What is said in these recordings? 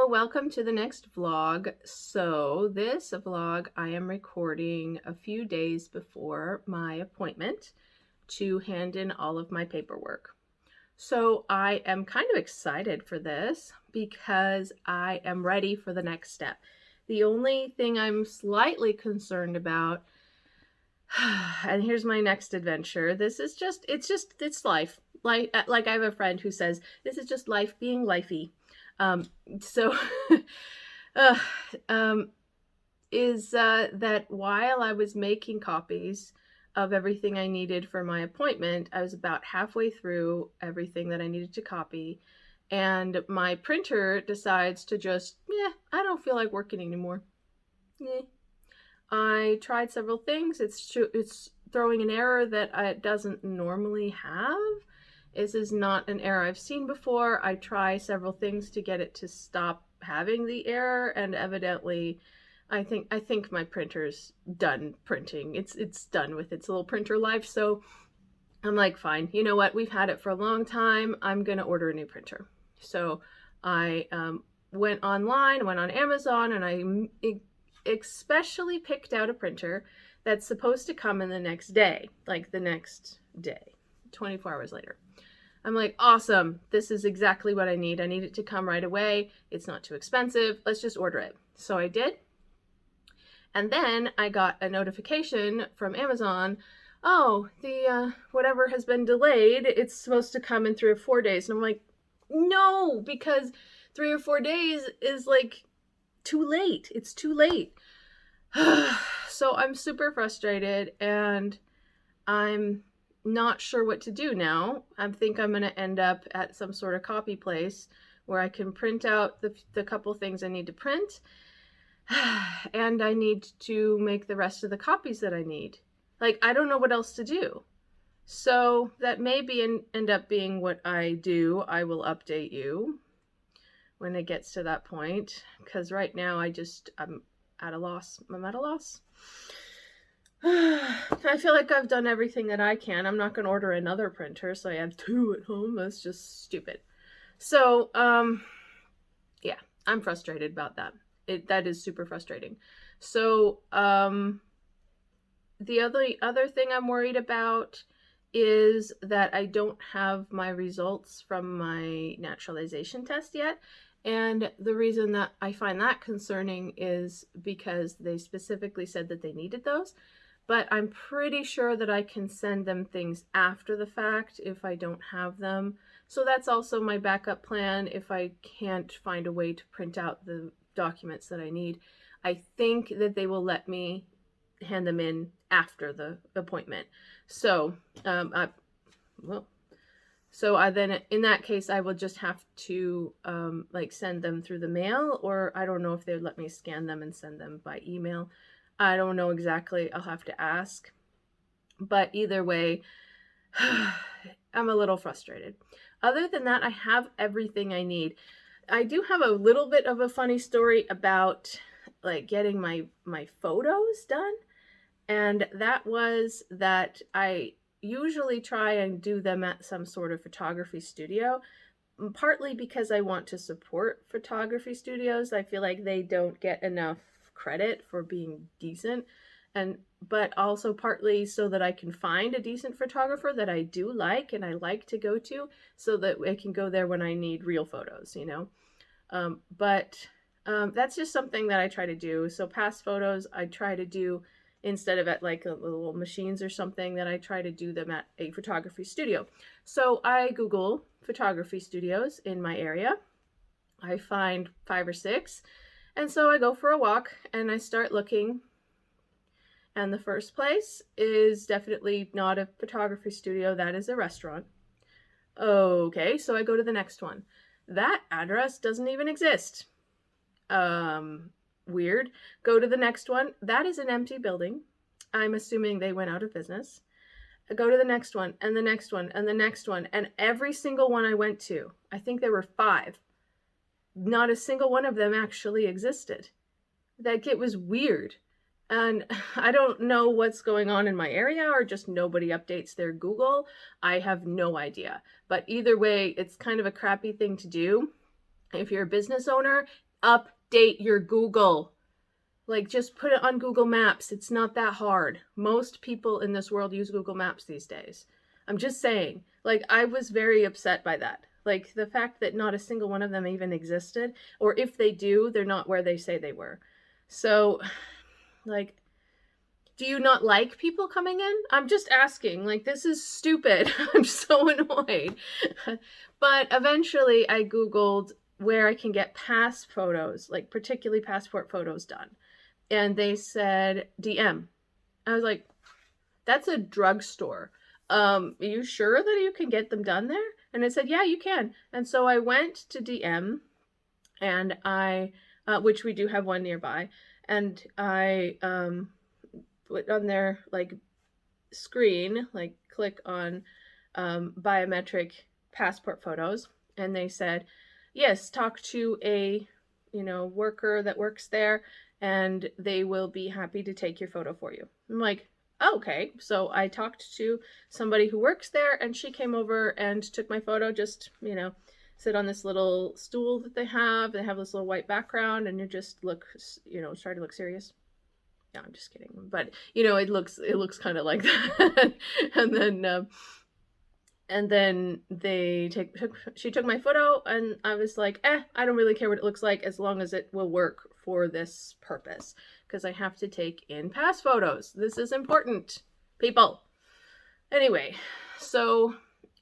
Hello, welcome to the next vlog. So this vlog I am recording a few days before my appointment to hand in all of my paperwork. So I am kind of excited for this because I am ready for the next step. The only thing I'm slightly concerned about, and here's my next adventure. This is it's life. Like I have a friend who says, this is just life being lifey. Um, so uh, um, is that while I was making copies of everything I needed for my appointment, I was about halfway through everything that I needed to copy, and my printer decides to just, yeah, I don't feel like working anymore. Yeah. I tried several things. It's throwing an error that it doesn't normally have. This is not an error I've seen before. I try several things to get it to stop having the error, and evidently I think my printer's done printing. It's done with its little printer life. So I'm like, fine, you know what? We've had it for a long time. I'm gonna order a new printer. So I went online, went on Amazon, and I especially picked out a printer that's supposed to come in the next day, like the next day, 24 hours later. I'm like, awesome. This is exactly what I need. I need it to come right away. It's not too expensive. Let's just order it. So I did. And then I got a notification from Amazon. Oh, the whatever has been delayed. It's supposed to come in 3 or 4 days. And I'm like, no, because 3 or 4 days is like too late. It's too late. So I'm super frustrated and I'm not sure what to do now. I think I'm going to end up at some sort of copy place where I can print out the couple things I need to print, and I need to make the rest of the copies that I need. Like, I don't know what else to do. So that may end up being what I do. I will update you when it gets to that point, because right now I'm at a loss. I'm at a loss. I feel like I've done everything that I can. I'm not going to order another printer, so I have two at home. That's just stupid. So, yeah, I'm frustrated about that. That is super frustrating. So, the other thing I'm worried about is that I don't have my results from my naturalization test yet. And the reason that I find that concerning is because they specifically said that they needed those. But I'm pretty sure that I can send them things after the fact if I don't have them. So that's also my backup plan if I can't find a way to print out the documents that I need. I think that they will let me hand them in after the appointment. So, then in that case, I will just have to like send them through the mail, or I don't know if they would let me scan them and send them by email. I don't know exactly. I'll have to ask. But either way, I'm a little frustrated. Other than that, I have everything I need. I do have a little bit of a funny story about like getting my photos done. And that was that I usually try and do them at some sort of photography studio, partly because I want to support photography studios. I feel like they don't get enough credit for being decent, but also partly so that I can find a decent photographer that I do like and I like to go to, so that I can go there when I need real photos, you know. But that's just something that I try to do. So past photos I try to do, instead of at like little machines or something, that I try to do them at a photography studio. So I Google photography studios in my area. I find 5 or 6. And so I go for a walk and I start looking. And the first place is definitely not a photography studio. That is a restaurant. Okay, so I go to the next one. That address doesn't even exist. Weird. Go to the next one. That is an empty building. I'm assuming they went out of business. I go to the next one, and the next one, and the next one, and every single one I went to, I think there were 5, not a single one of them actually existed. Like, it was weird. And I don't know what's going on in my area, or just nobody updates their Google. I have no idea. But either way, it's kind of a crappy thing to do. If you're a business owner, Update your Google. Like, just put it on Google Maps. It's not that hard. Most people in this world use Google Maps these days. I'm just saying. Like, I was very upset by that. Like, the fact that not a single one of them even existed, or if they do, they're not where they say they were. So, like, do you not like people coming in? I'm just asking. Like, this is stupid. I'm so annoyed. But eventually I Googled where I can get pass photos, like particularly passport photos done. And they said DM. I was like, that's a drugstore. Are you sure that you can get them done there? And it said, yeah, you can. And so I went to DM, and which we do have one nearby, and I put on their like screen, like click on biometric passport photos, and they said, yes, talk to a worker that works there, and they will be happy to take your photo for you. I'm like, oh, okay. So I talked to somebody who works there, and she came over and took my photo. Just sit on this little stool that they have. They have this little white background, and you just look, try to look serious. No, I'm just kidding. But it looks kind of like that. and then she took my photo, and I was like, I don't really care what it looks like as long as it will work for this purpose, because I have to take in pass photos. This is important, people. Anyway, so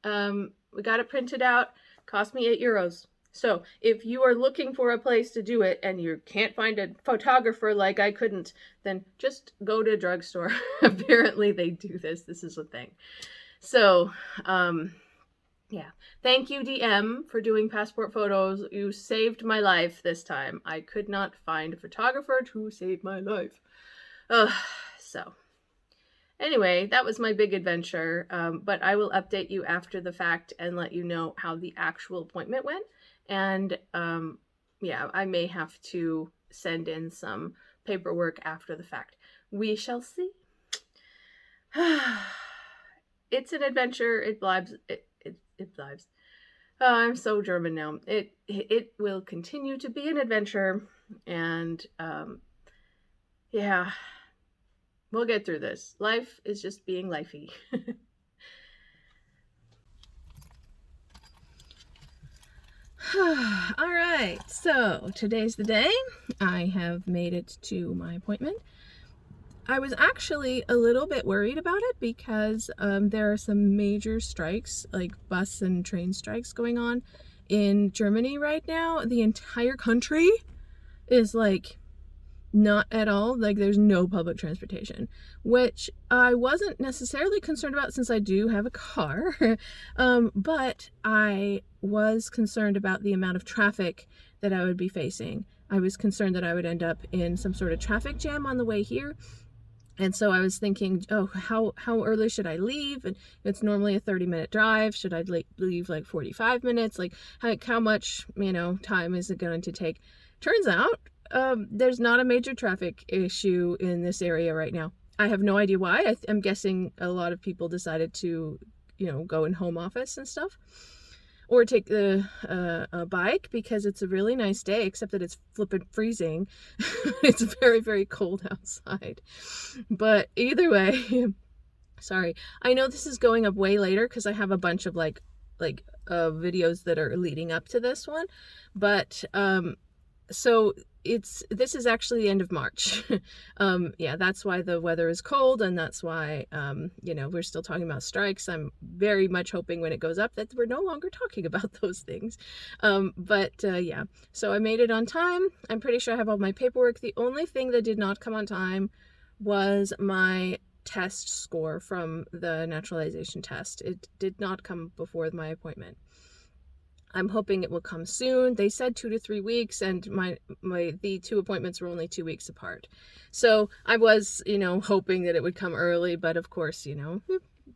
we got it printed out. Cost me €8. So if you are looking for a place to do it and you can't find a photographer like I couldn't, then just go to a drugstore. Apparently they do this. This is a thing. So, yeah. Thank you, DM, for doing passport photos. You saved my life this time. I could not find a photographer to save my life. So, anyway, that was my big adventure. But I will update you after the fact and let you know how the actual appointment went. And yeah, I may have to send in some paperwork after the fact. We shall see. It's an adventure. It blibes. It blibes. Oh, I'm so German now. It will continue to be an adventure, and yeah, we'll get through this. Life is just being lifey. All right, so today's the day. I have made it to my appointment. I was actually a little bit worried about it because there are some major strikes, like bus and train strikes going on in Germany right now. The entire country is like not at all, like there's no public transportation, which I wasn't necessarily concerned about since I do have a car. But I was concerned about the amount of traffic that I would be facing. I was concerned that I would end up in some sort of traffic jam on the way here. And so I was thinking, oh, how early should I leave? And it's normally a 30-minute drive. Should I leave like 45 minutes? Like how much, time is it going to take? Turns out there's not a major traffic issue in this area right now. I have no idea why. I'm guessing a lot of people decided to, go in home office and stuff, or take a bike because it's a really nice day, except that it's flippin' freezing. It's very, very cold outside. But either way, sorry. I know this is going up way later because I have a bunch of like videos that are leading up to this one. But so this is actually the end of March. Yeah, that's why the weather is cold, and that's why we're still talking about strikes. I'm very much hoping when it goes up that we're no longer talking about those things. Yeah, so I made it on time. I'm pretty sure I have all my paperwork. The only thing that did not come on time was my test score from the naturalization test. It did not come before my appointment. I'm hoping it will come soon. They said 2 to 3 weeks, and the 2 appointments were only 2 weeks apart. So I was, hoping that it would come early, but of course, it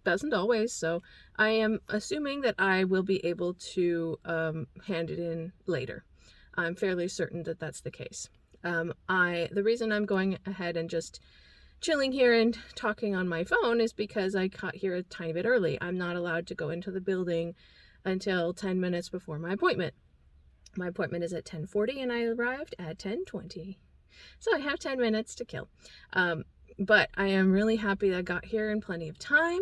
doesn't always. So I am assuming that I will be able to hand it in later. I'm fairly certain that that's the case. The reason I'm going ahead and just chilling here and talking on my phone is because I got here a tiny bit early. I'm not allowed to go into the building until 10 minutes before my appointment. My appointment is at 10:40 and I arrived at 10:20. So I have 10 minutes to kill. But I am really happy that I got here in plenty of time,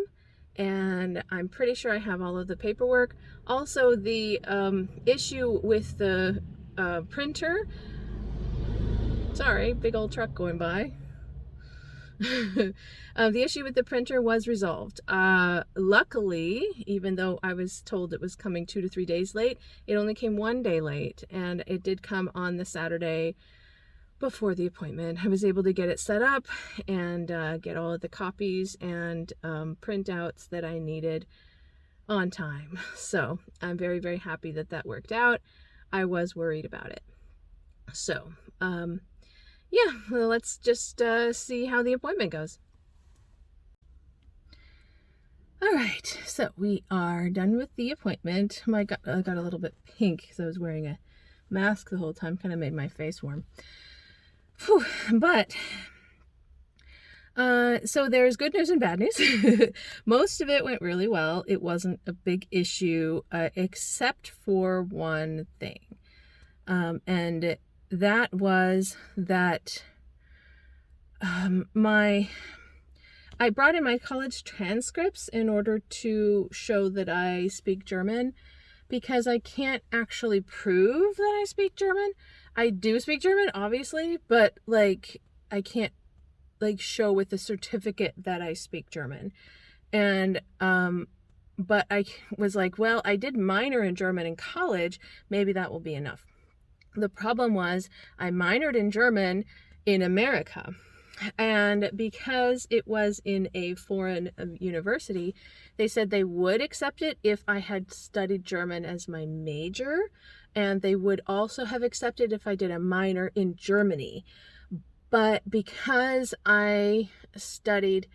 and I'm pretty sure I have all of the paperwork. Also, the issue with the printer, sorry, big old truck going by. The issue with the printer was resolved. Luckily, even though I was told it was coming 2 to 3 days late, it only came 1 day late, and it did come on the Saturday before the appointment. I was able to get it set up and get all of the copies and printouts that I needed on time. So I'm very, very happy that that worked out. I was worried about it. So, yeah, well, let's just see how the appointment goes. All right, so we are done with the appointment. I got a little bit pink because I was wearing a mask the whole time, kind of made my face warm. Whew, but so there's good news and bad news. Most of it went really well. It wasn't a big issue, except for one thing. And that was that I brought in my college transcripts in order to show that I speak German, because I can't actually prove that I speak German. I do speak German, obviously, but like I can't like show with the certificate that I speak German. And but I was like, well, I did minor in German in college, maybe that will be enough. The problem was I minored in German in America. And because it was in a foreign university, they said they would accept it if I had studied German as my major, and they would also have accepted if I did a minor in Germany. But because I studied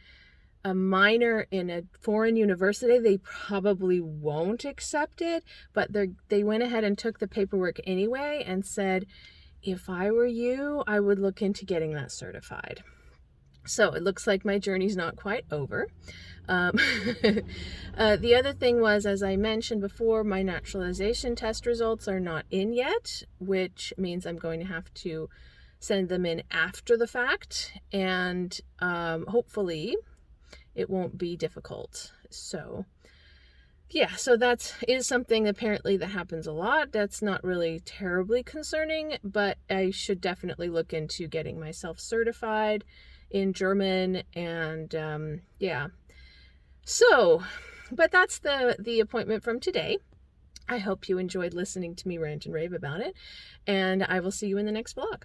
a minor in a foreign university, they probably won't accept it, but they went ahead and took the paperwork anyway and said, if I were you, I would look into getting that certified. So it looks like my journey's not quite over. The other thing was, as I mentioned before, my naturalization test results are not in yet, which means I'm going to have to send them in after the fact, and hopefully it won't be difficult. So yeah, so that is something apparently that happens a lot. That's not really terribly concerning, but I should definitely look into getting myself certified in German. And yeah, so, but that's the appointment from today. I hope you enjoyed listening to me rant and rave about it, and I will see you in the next vlog.